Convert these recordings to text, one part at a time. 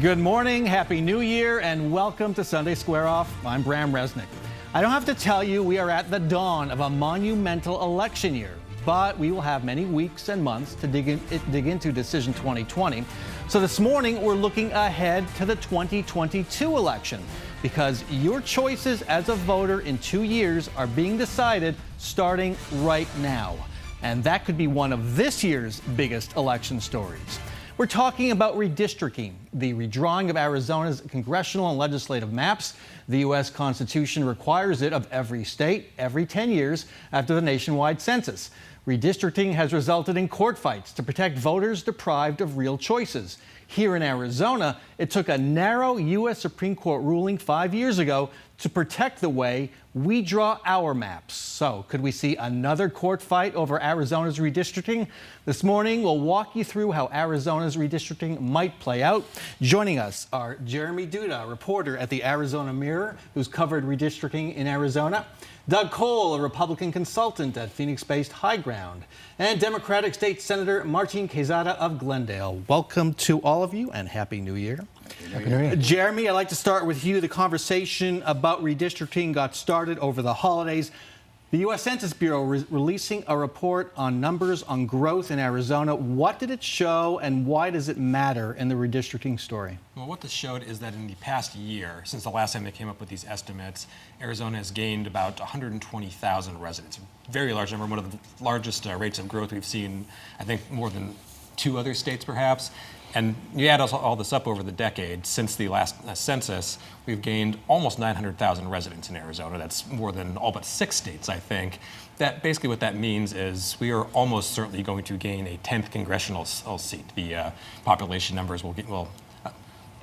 Good morning, Happy New Year, and welcome to Sunday Square Off. I'm Bram Resnick. I don't have to tell you we are at the dawn of a monumental election year, but we will have many weeks and months to dig into Decision 2020. So this morning, we're looking ahead to the 2022 election because your choices as a voter in 2 years are being decided starting right now. And that could be one of this year's biggest election stories. We're talking about redistricting, the redrawing of Arizona's congressional and legislative maps. The U.S. Constitution requires it of every state every 10 years after the nationwide census. Redistricting has resulted in court fights to protect voters deprived of real choices. Here in Arizona, it took a narrow U.S. Supreme Court ruling 5 years ago to protect the way we draw our maps. So could we see another court fight over Arizona's redistricting? This morning, we'll walk you through how Arizona's redistricting might play out. Joining us are Jeremy Duda, reporter at the Arizona Mirror, who's covered redistricting in Arizona, Doug Cole, a Republican consultant at Phoenix-based High Ground, and Democratic State Senator Martin Quezada of Glendale. Welcome to all of you and Happy New Year. Happy New Year. Jeremy, I'd like to start with you. The conversation about redistricting got started over the holidays. The U.S. Census Bureau releasing a report on numbers on growth in Arizona. What did it show and why does it matter in the redistricting story? Well, what this showed is that in the past year, since the last time they came up with these estimates, Arizona has gained about 120,000 residents. A very large number, one of the largest rates of growth we've seen, I think, more than 2 other states perhaps. And you add all this up over the decade, since the last census, we've gained almost 900,000 residents in Arizona. That's more than all but 6 states, I think. That basically what that means is we are almost certainly going to gain a 10th congressional seat. The population numbers will get,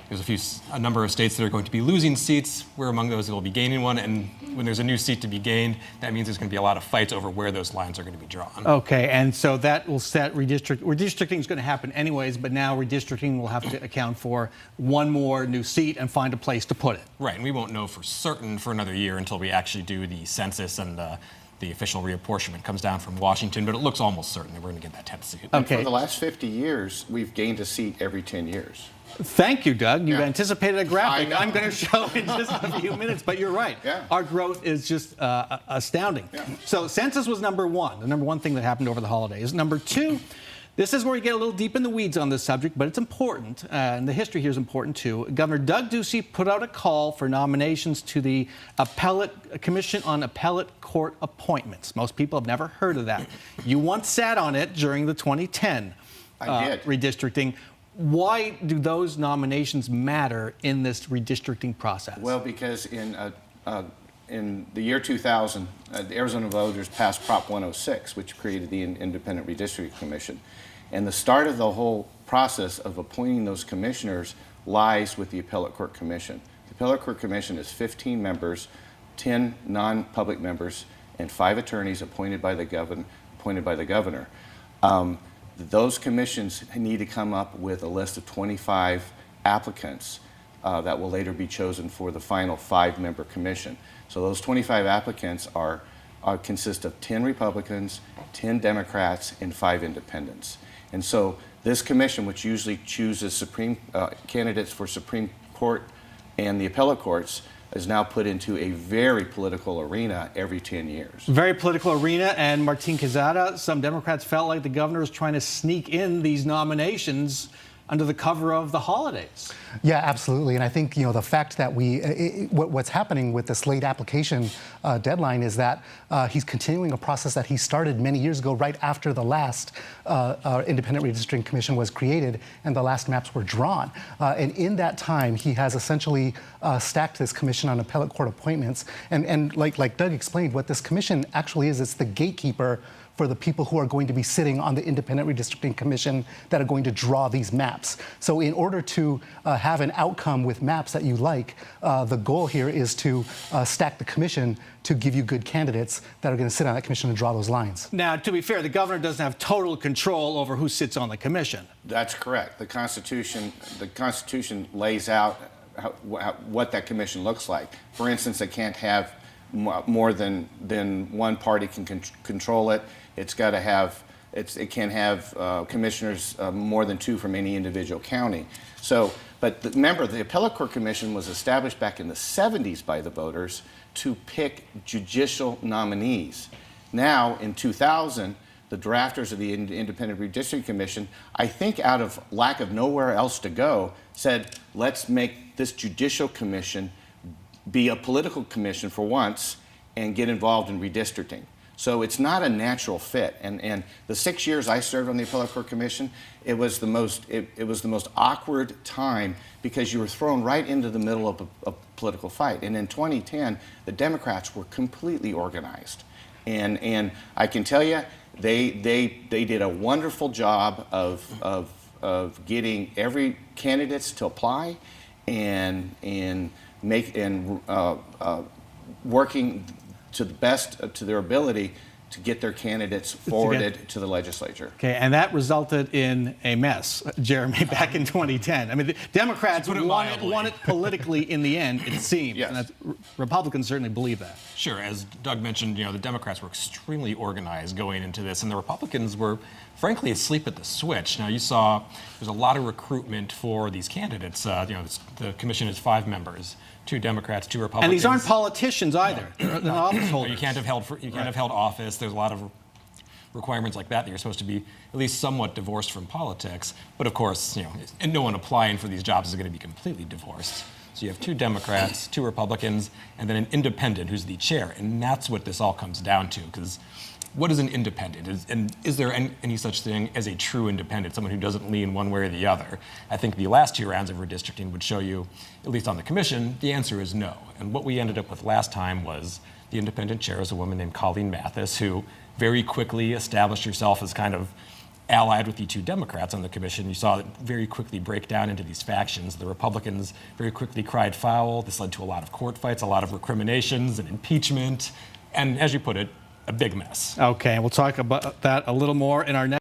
there's a number of states that are going to be losing seats. We're among those that will be gaining one. And when there's a new seat to be gained, that means there's going to be a lot of fights over where those lines are going to be drawn. Okay, and so that will set redistricting is going to happen anyways, but now redistricting will have to account for one more new seat and find a place to put it. Right, and we won't know for certain for another year until we actually do the census and the official reapportionment comes down from Washington, but it looks almost certain that we're going to get that 10th seat. Okay. For the last 50 years, we've gained a seat every 10 years. Thank you, Doug. You've anticipated a graphic I'm going to show in just a few minutes, but you're right. Yeah. Our growth is just astounding. Yeah. So census was number one, the number one thing that happened over the holidays. Number two, this is where we get a little deep in the weeds on this subject, but it's important, and the history here is important too. Governor Doug Ducey put out a call for nominations to the Commission on Appellate Court Appointments. Most people have never heard of that. You once sat on it during the 2010 redistricting. Why do those nominations matter in this redistricting process? Well, because in the year 2000, the Arizona voters passed Prop 106, which created the Independent Redistricting Commission. And the start of the whole process of appointing those commissioners lies with the Appellate Court Commission. The Appellate Court Commission is 15 members, 10 non-public members, and 5 attorneys appointed by the governor. Those commissions need to come up with a list of 25 applicants that will later be chosen for the final 5-member commission. So those 25 applicants consist of 10 Republicans, 10 Democrats, and 5 independents. And so this commission, which usually chooses candidates for Supreme Court and the appellate courts, is now put into a very political arena every 10 years. Very political arena, and Martin Quezada, some Democrats felt like the governor was trying to sneak in these nominations under the cover of the holidays. Yeah, absolutely. And I think, the fact that what's happening with this late application deadline is that he's continuing a process that he started many years ago, right after the last Independent Redistricting Commission was created and the last maps were drawn. And in that time, he has essentially stacked this Commission on Appellate Court Appointments. And like Doug explained, what this commission actually is, it's the gatekeeper for the people who are going to be sitting on the Independent Redistricting Commission that are going to draw these maps. So in order to have an outcome with maps that you like, the goal here is to stack the commission to give you good candidates that are going to sit on that commission and draw those lines. Now, to be fair, the governor doesn't have total control over who sits on the commission. That's correct. The Constitution lays out what that commission looks like. For instance, it can't have more than one party can control it. It can't have commissioners more than 2 from any individual county. So But remember, the Appellate Court Commission was established back in the 70s by the voters to pick judicial nominees. Now, in 2000, the drafters of the Independent Redistricting Commission, I think out of lack of nowhere else to go, said, let's make this judicial commission be a political commission for once and get involved in redistricting. So it's not a natural fit. And the 6 years I served on the Appellate Court Commission, it was the most awkward time because you were thrown right into the middle of a political fight. And in 2010, the Democrats were completely organized. And I can tell you, they did a wonderful job of getting every candidates to apply and working to the best to their ability to get their candidates forwarded to the legislature. Okay, and that resulted in a mess, Jeremy, back in 2010. I mean, the Democrats won it politically in the end, it seems. Yes. And Republicans certainly believe that. Sure, as Doug mentioned, the Democrats were extremely organized going into this, and the Republicans were, frankly, asleep at the switch. Now, you saw there's a lot of recruitment for these candidates. The commission is 5 members, 2 Democrats, 2 Republicans. And these aren't politicians either. They're not office holders. You can't have held office. There's a lot of requirements like that you're supposed to be at least somewhat divorced from politics. But of course, and no one applying for these jobs is going to be completely divorced. So you have 2 Democrats, 2 Republicans, and then an independent who's the chair. And that's what this all comes down to, because what is an independent? And is there any such thing as a true independent, someone who doesn't lean one way or the other? I think the last 2 rounds of redistricting would show you, at least on the commission, the answer is no. And what we ended up with last time was the independent chair is a woman named Colleen Mathis, who very quickly established herself as kind of allied with the 2 Democrats on the commission. You saw it very quickly break down into these factions. The Republicans very quickly cried foul. This led to a lot of court fights, a lot of recriminations and impeachment, and as you put it, a big mess. Okay, we'll talk about that a little more in our next